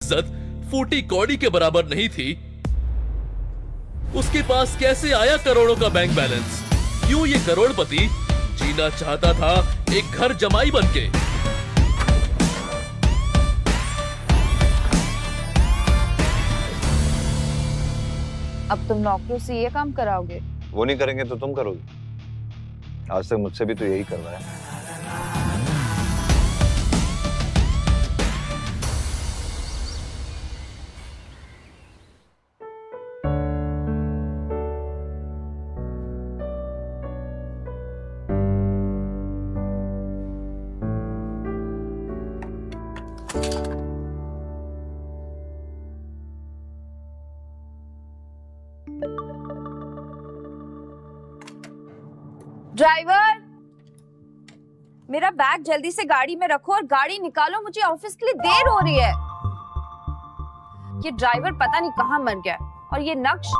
इज्जत फूटी कौड़ी के बराबर नहीं थी, उसके पास कैसे आया करोड़ों का बैंक बैलेंस? क्यों ये करोड़पति जीना चाहता था एक घर जमाई बनके? अब तुम नौकरों से ये काम कराओगे? वो नहीं करेंगे तो तुम करोगे। आज तक मुझसे भी तो यही करवाया है। ड्राइवर, मेरा बैग जल्दी से गाड़ी में रखो और गाड़ी निकालो, मुझे ऑफिस के लिए देर हो रही है। ये ड्राइवर पता नहीं कहाँ मर गया और ये नक्श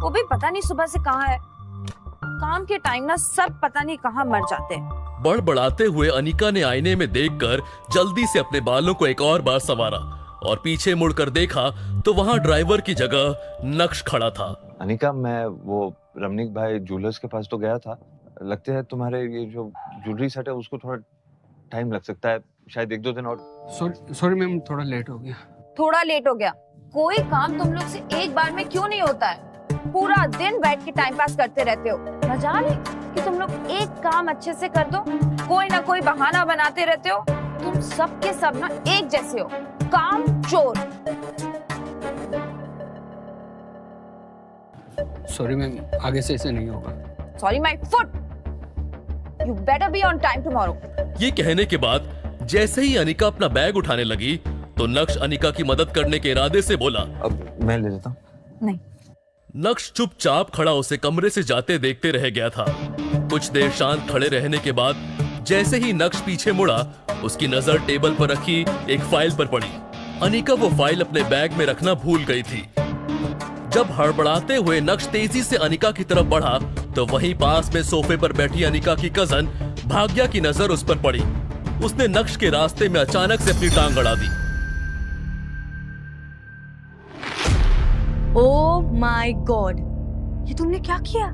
वो भी पता नहीं सुबह से कहाँ है। काम के टाइम ना सब पता नहीं कहाँ मर जाते हैं। बड़बड़ाते हुए अनिका ने आईने में देखकर जल्दी से अपने बालों को एक और बार संवारा और पीछे मुड़कर देखा तो वहां ड्राइवर की जगह नक्श खड़ा था। अनिका, मैं वो रमनीक भाई ज्वेलर्स के पास तो गया था। लगता है तुम्हारे ये जो ज्वेलरी सेट है उसको थोड़ा टाइम लग सकता है, शायद 1-2 दिन और। सॉरी मैम, थोड़ा लेट हो गया। थोड़ा लेट हो गया? कोई काम तुम लोग से एक बार में क्यों नहीं होता है? पूरा दिन बैठ के टाइम पास करते रहते हो। मजाल है कि तुम लोग एक काम अच्छे से कर दो, कोई ना कोई बहाना बनाते रहते हो। तुम सब के सब ना एक जैसे हो, काम चोर। सॉरी मैम, आगे से ऐसे नहीं होगा। Sorry my foot. You better be on time tomorrow. ये कहने के बाद जैसे ही अनिका अपना बैग उठाने लगी तो नक्श अनिका की मदद करने के इरादे से बोला, अब मैं ले लेता हूँ। नहीं। नक्श चुपचाप खड़ा उसे कमरे से जाते देखते रह गया था। कुछ देर शांत खड़े रहने के बाद जैसे ही नक्श पीछे मुड़ा, उसकी नजर टेबल पर रखी एक फाइल पर पड़ी। अनिका वो फाइल अपने बैग में रखना भूल गई थी। जब हड़बड़ाते हुए नक्श तेजी से अनिका की तरफ बढ़ा तो वहीं पास में सोफे पर बैठी अनिका की कजन भाग्या की नजर उस पर पड़ी। उसने नक्श के रास्ते में अचानक से अपनी टांग अड़ा दी। ओह माय गॉड, ये तुमने क्या किया?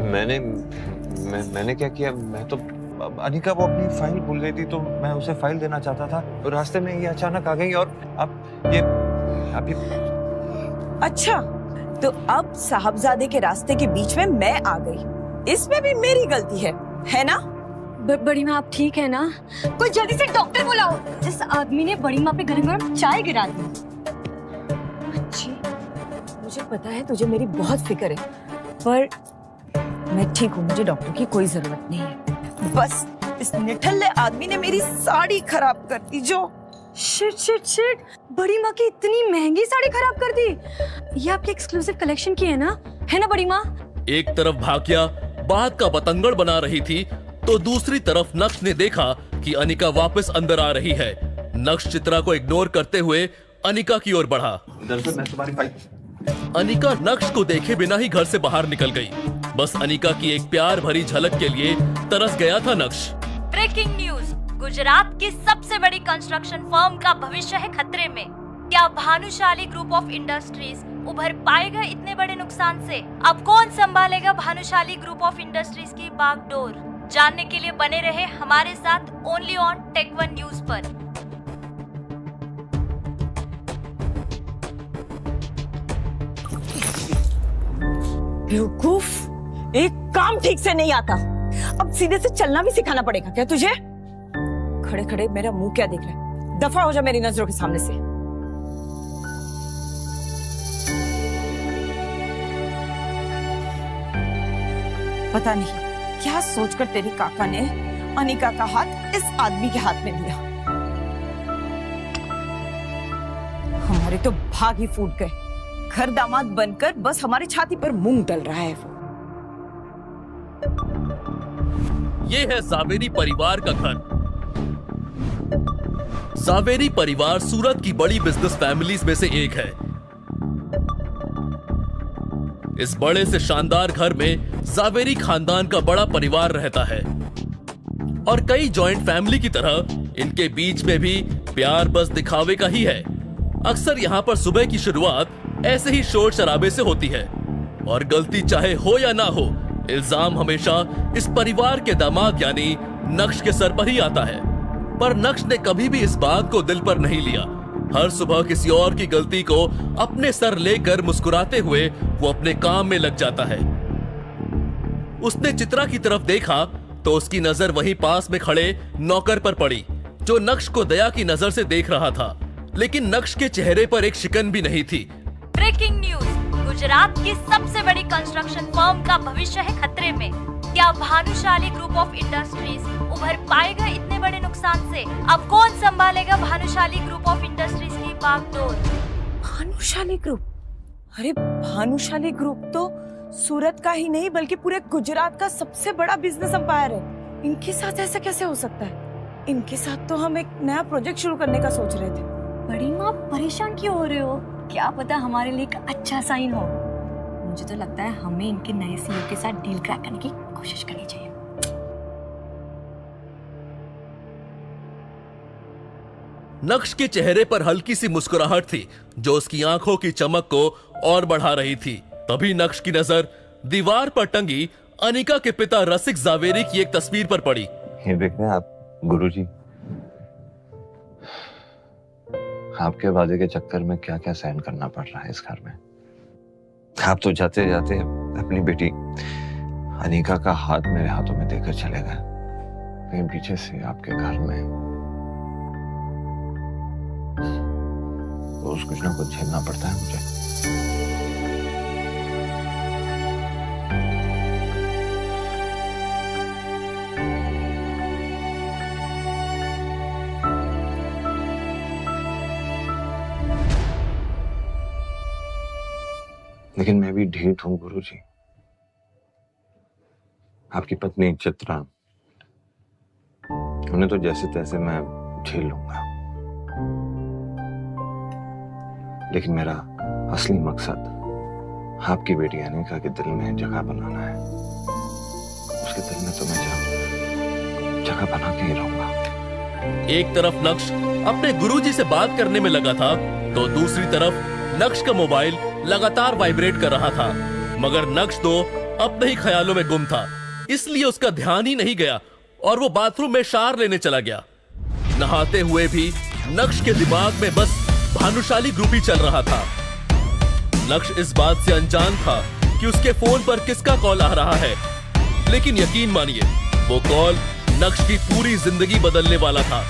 मैंने क्या किया? मैं तो अनिका वो अपनी फाइल भूल गई थी तो मैं उसे फाइल देना चाहता था और रास्ते में ये अचानक आ गई और अब ये अच्छा, तो अब साहबजादे के रास्ते के बीच में मैं आ गई, इसमें भी मेरी गलती है ना? बड़ी माँ आप ठीक है ना? कोई जल्दी से डॉक्टर बुलाओ। जिस आदमी ने बड़ी माँ पे गरम गरम चाय गिरा दी। अच्छी, मुझे पता है तुझे मेरी बहुत फिक्र है, पर मैं ठीक हूँ, मुझे डॉक्टर की कोई जरूरत नहीं है। बस इस निठल्ले आदमी ने मेरी साड़ी खराब कर दी। जो शिट, बड़ी माँ की इतनी महंगी साड़ी खराब कर दी। ये आपकी एक्सक्लूसिव कलेक्शन की है ना बड़ी माँ? एक तरफ भाग्या बात का बतंगड़ बना रही थी तो दूसरी तरफ नक्श ने देखा कि अनिका वापस अंदर आ रही है। नक्श चित्रा को इग्नोर करते हुए अनिका की ओर बढ़ा। दरअसल मैं तुम्हारी फाइल। अनिका नक्श को देखे बिना ही घर से बाहर निकल गई। बस अनिका की एक प्यार भरी झलक के लिए तरस गया था नक्श। ब्रेकिंग न्यूज, गुजरात की सबसे बड़ी कंस्ट्रक्शन फर्म का भविष्य है खतरे में। क्या भानुशाली ग्रुप ऑफ इंडस्ट्रीज उभर पाएगा इतने बड़े नुकसान से? अब कौन संभालेगा भानुशाली ग्रुप ऑफ इंडस्ट्रीज की बागडोर? जानने के लिए बने रहे हमारे साथ only on Tech One News पर। बेवकूफ, एक काम ठीक से नहीं आता, अब सीधे से चलना भी सिखाना पड़ेगा क्या तुझे? खड़े खड़े मेरा मुंह क्या देख रहा है? दफा हो जा मेरी नजरों के सामने से। पता नहीं क्या सोचकर तेरी काका ने अनिका का हाथ इस आदमी के हाथ में दिया। हमारे तो भाग ही फूट गए। घर दामाद बनकर बस हमारी छाती पर मूंग डल रहा है वो। ये है जावेरी परिवार का घर। जावेरी परिवार सूरत की बड़ी बिजनेस फैमिलीज में से एक है। इस बड़े से शानदार घर में जावेरी खानदान का बड़ा परिवार रहता है और कई जॉइंट फैमिली की तरह इनके बीच में भी प्यार बस दिखावे का ही है। अक्सर यहाँ पर सुबह की शुरुआत ऐसे ही शोर शराबे से होती है और गलती चाहे हो या ना हो, इल्जाम हमेशा इस परिवार के दामाद यानी नक्श के सर पर ही आता है। पर नक्श ने कभी भी इस बात को दिल पर नहीं लिया। हर सुबह किसी और की गलती को अपने सर लेकर मुस्कुराते हुए वो अपने काम में लग जाता है। उसने चित्रा की तरफ देखा तो उसकी नजर वहीं पास में खड़े नौकर पर पड़ी, जो नक्श को दया की नजर से देख रहा था, लेकिन नक्श के चेहरे पर एक शिकन भी नहीं थी। ब्रेकिंग न्यूज, गुजरात की सबसे बड़ी कंस्ट्रक्शन फर्म का भविष्य है खतरे में। क्या भानुशाली ग्रुप ऑफ इंडस्ट्रीज उभर पाएगा इतने बड़े नुकसान से? अब कौन संभालेगा भानुशाली ग्रुप ऑफ इंडस्ट्रीज की बागडोर? भानुशाली ग्रुप? अरे भानुशाली ग्रुप तो सूरत का ही नहीं बल्कि पूरे गुजरात का सबसे बड़ा बिजनेस एम्पायर है। इनके साथ ऐसा कैसे हो सकता है? इनके साथ तो हम एक नया प्रोजेक्ट शुरू करने का सोच रहे थे। बड़ी माँ परेशान क्यों हो रहे हो? क्या पता हमारे लिए एक अच्छा साइन हो। मुझे तो लगता है हमें इनके नए सीईओ के साथ डील क्रैक करने की कोशिश करनी चाहिए। नक्श के चेहरे पर हल्की सी मुस्कुराहट थी, जो उसकी आंखों की चमक को और बढ़ा रही थी। तभी नक्श की नजर दीवार पर टंगी अनिका के पिता रसिक जावेरी की एक तस्वीर पर पड़ी। ये देख रहे हैं आप गुरुजी, आपके वादे के चक्कर में क्या क्या सहन करना पड़ रहा है इस घर में। आप तो जाते जाते अपनी बेटी अनिका का हाथ मेरे हाथों में देकर चले गए, लेकिन पीछे से आपके घर में रोज कुछ ना कुछ झेलना पड़ता है मुझे। लेकिन मैं भी ढीठ हूं गुरुजी। आपकी पत्नी चित्रा, उन्हें तो जैसे तैसे मैं झेल लूंगा, लेकिन मेरा असली मकसद आपकी बेटी अनिका के दिल में जगह बनाना है। उसके दिल में तो मैं जगह बना के ही रहूंगा। एक तरफ नक्श अपने गुरुजी से बात करने में लगा था, तो दूसरी तरफ नक्श का मोबाइल लगातार वाइब्रेट कर रहा था। मगर नक्श तो अपने ही ख्यालों में गुम था, इसलिए उसका ध्यान ही नहीं गया और वो बाथरूम में शावर लेने चला गया। नहाते हुए भी नक्श के दिमाग में बस भानुशाली ग्रुप ही चल रहा था। नक्श इस बात से अनजान था कि उसके फोन पर किसका कॉल आ रहा है, लेकिन यकीन मानिए वो कॉल नक्श की पूरी जिंदगी बदलने वाला था।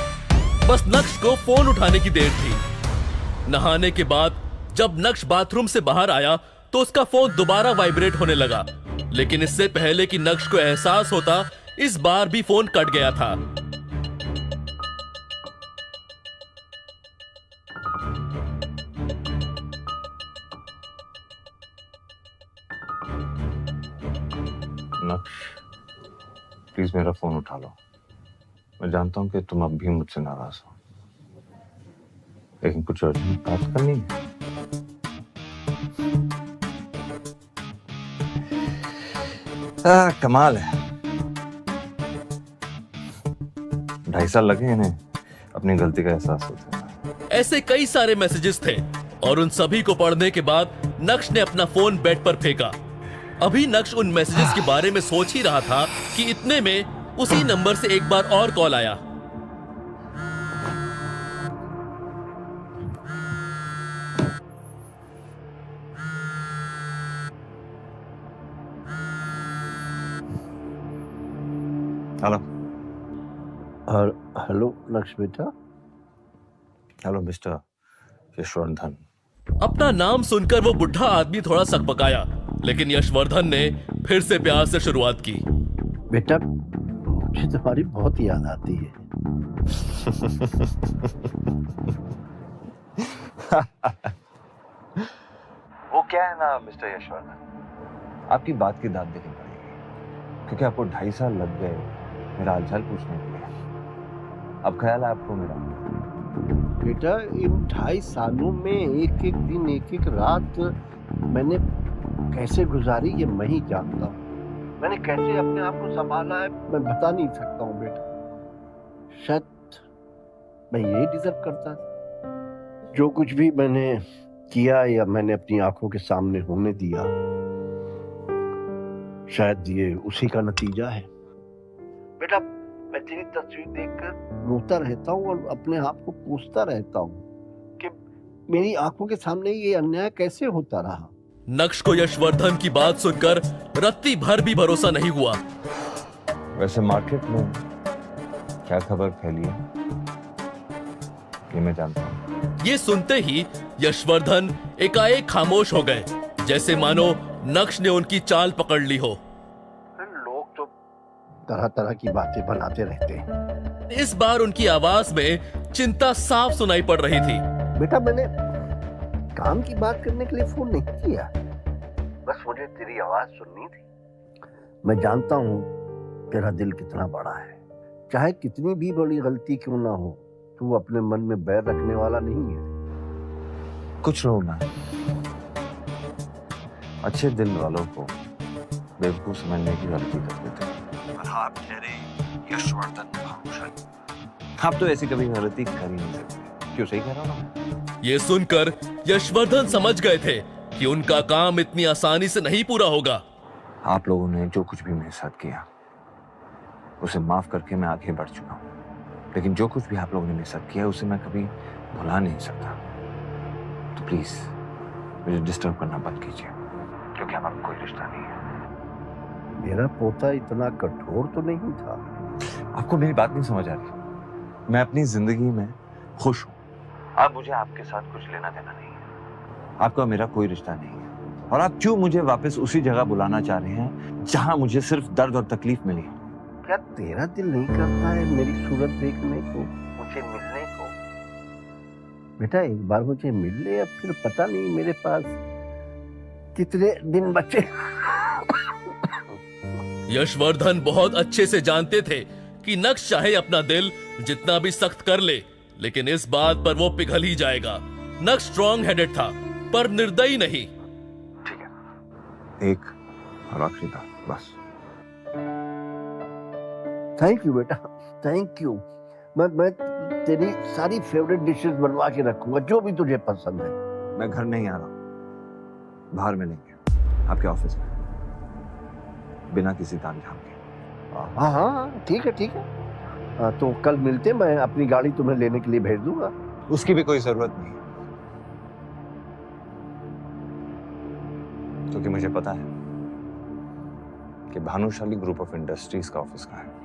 बस नक्श को फोन उठाने की देर थी। नहाने के बाद जब नक्श बाथरूम से बाहर आया तो उसका फोन दोबारा वाइब्रेट होने लगा, लेकिन इससे पहले कि नक्श को एहसास होता, इस बार भी फोन कट गया था। नक्श, प्लीज मेरा फोन उठा लो। मैं जानता हूं कि तुम अब भी मुझसे नाराज हो, लेकिन कुछ अर्जेंट बात करनी है। कमाल है, 2.5 साल लगे इन्हें अपनी गलती का एहसास होता है। ऐसे कई सारे मैसेजेस थे और उन सभी को पढ़ने के बाद नक्श ने अपना फोन बेड पर फेंका। अभी नक्श उन मैसेजेस के बारे में सोच ही रहा था कि इतने में उसी नंबर से एक बार और कॉल आया। हेलो। और हेलो नक्श बेटा। Hello mister Yashvardhan. अपना नाम सुनकर वो बुढ़ा आदमी थोड़ा सकपकाया, लेकिन यशवर्धन ने फिर से प्यार से शुरुआत की। बेटा मुझे तुम्हारी बहुत याद आती है। वो क्या है ना मिस्टर यशवर्धन, आपकी बात की दाद देनी पड़ेगी, क्योंकि आपको 2.5 साल लग गए मेरा हालचाल पूछने के लिए। अब ख्याल है आपको मेरा? बेटा इन 2.5 सालों में एक एक दिन एक एक रात मैंने कैसे गुजारी ये मैं ही जानता हूँ। मैंने कैसे अपने आप को संभाला है मैं बता नहीं सकता हूँ बेटा। शायद मैं यही डिजर्व करता था जो कुछ भी मैंने किया या मैंने अपनी आंखों के सामने होने दिया, शायद ये उसी का नतीजा है। बेटा, मैं तेरी तस्वीर देखकर रोता रहता हूँ और अपने आप को पूछता रहता हूँ कि मेरी आंखों के सामने ये अन्याय कैसे होता रहा। नक्श को यशवर्धन की बात सुनकर रत्ती भर भी भरोसा नहीं हुआ। वैसे मार्केट में क्या खबर फैली है कि मैं जानता हूँ। ये सुनते ही यशवर्धन एकाएक खामोश हो गए, जैसे मानो नक्श ने उनकी चाल पकड़ ली हो। लोग तो तरह तरह की बातें बनाते रहते हैं। इस बार उनकी आवाज में चिंता साफ सुनाई पड़ रही थी। बेटा, मैंने काम की बात करने के लिए फोन नहीं किया, बस मुझे तेरी आवाज सुननी थी। मैं जानता हूँ तेरा दिल कितना बड़ा है, चाहे कितनी भी बड़ी गलती क्यों ना हो, तू अपने मन में बैर रखने वाला नहीं है। कुछ लोग ना अच्छे दिल वालों को बेवकूफ समझने की गलती कर देते हैं। और आप ठहरे यशवर्धन भानुशाली, आप तो ऐसी कभी गलती कर ही नहीं सकते। क्यों, सही कह रहा हूँ ना? ये सुनकर यशवर्धन समझ गए थे कि उनका काम इतनी आसानी से नहीं पूरा होगा। आप लोगों ने जो कुछ भी मेरे साथ किया उसे माफ करके मैं आगे बढ़ चुका हूँ, लेकिन जो कुछ भी आप लोगों ने मेरे साथ किया उसे मैं कभी भुला नहीं सकता। तो प्लीज मुझे डिस्टर्ब करना बंद कीजिए, क्योंकि हमारा कोई रिश्ता नहीं है। मेरा पोता इतना कठोर तो नहीं था। आपको मेरी बात नहीं समझ आ रही। मैं अपनी जिंदगी में खुश हूँ। अब मुझे आपके साथ कुछ लेना देना नहीं है। आपका मेरा कोई रिश्ता नहीं है, और आप क्यों मुझे वापस उसी जगह बुलाना चाह रहे हैं जहां मुझे सिर्फ दर्द और तकलीफ मिली? क्या तेरा दिल नहीं करता है मेरी सूरत देखने को, मुझे मिलने को? बेटा, एक बार मुझे मिल ले, अब फिर पता नहीं मेरे पास कितने दिन बचे। यशवर्धन बहुत अच्छे से जानते थे कि नक्श चाहे अपना दिल जितना भी सख्त कर ले, लेकिन इस बात पर वो पिघल ही जाएगा। नक्श स्ट्रॉन्ग हेडेड था, पर निर्दयी नहीं। ठीक है, एक और आखिरी बात बस। थैंक यू बेटा, थैंक यू। मैं तेरी सारी फेवरेट डिशेस बनवा के रखूंगा, जो भी तुझे पसंद है। मैं घर नहीं आ रहा हूं, बाहर मिलेंगे आपके ऑफिस में, बिना किसी तामझाम के। हाँ हाँ, ठीक है ठीक है। तो कल मिलते, मैं अपनी गाड़ी तुम्हें लेने के लिए भेज दूंगा। उसकी भी कोई जरूरत नहीं, क्योंकि मुझे पता है कि भानुशाली ग्रुप ऑफ इंडस्ट्रीज का ऑफिस कहाँ है।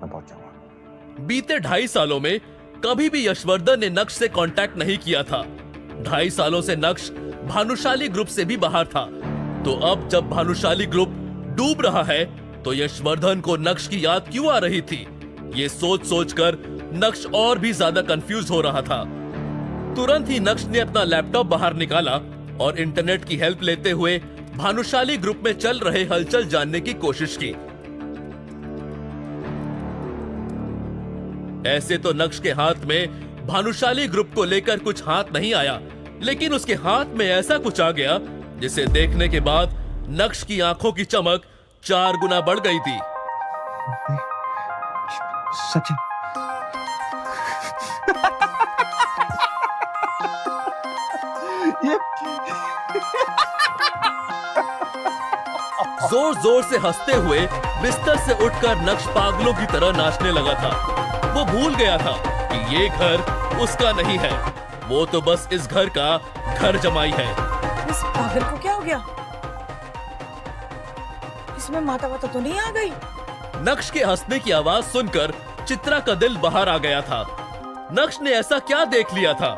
मैं पहुंच जाऊंगा। बीते 2.5 सालों में कभी भी यशवर्धन ने नक्श से कांटेक्ट नहीं किया था। 2.5 सालों से नक्श भानुशाली ग्रुप से भी बाहर था। तो अब जब भानुशाली ग्रुप डूब रहा है, तो यशवर्धन को नक्श की याद क्यों आ रही थी? ये सोच सोचकर नक्श और भी ज्यादा कंफ्यूज हो रहा था। तुरंत ही नक्श ने अपना लैपटॉप बाहर निकाला और इंटरनेट की हेल्प लेते हुए भानुशाली ग्रुप में चल रहे हलचल जानने की कोशिश की। ऐसे तो नक्श के हाथ में भानुशाली ग्रुप को लेकर कुछ हाथ नहीं आया, लेकिन उसके हाथ में ऐसा कुछ आ गया जिसे देखने के बाद नक्श की आंखों की चमक 4 गुना बढ़ गई थी। सच है? जोर जोर से हंसते हुए बिस्तर से उठकर नक्श पागलों की तरह नाचने लगा था। वो भूल गया था कि ये घर उसका नहीं है, वो तो बस इस घर का घर जमाई है। इस पागल को क्या हो गया? इसमें माता वाता तो नहीं आ गई? नक्श के हंसने की आवाज सुनकर चित्रा का दिल बाहर आ गया था। नक्श ने ऐसा क्या देख लिया था?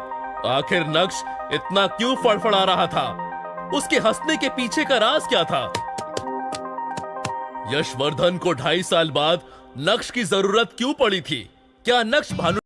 आखिर नक्श इतना क्यों फड़फड़ा रहा था? उसके हंसने के पीछे का राज क्या था? यशवर्धन को 2.5 साल बाद नक्श की जरूरत क्यों पड़ी थी? क्या नक्श भानु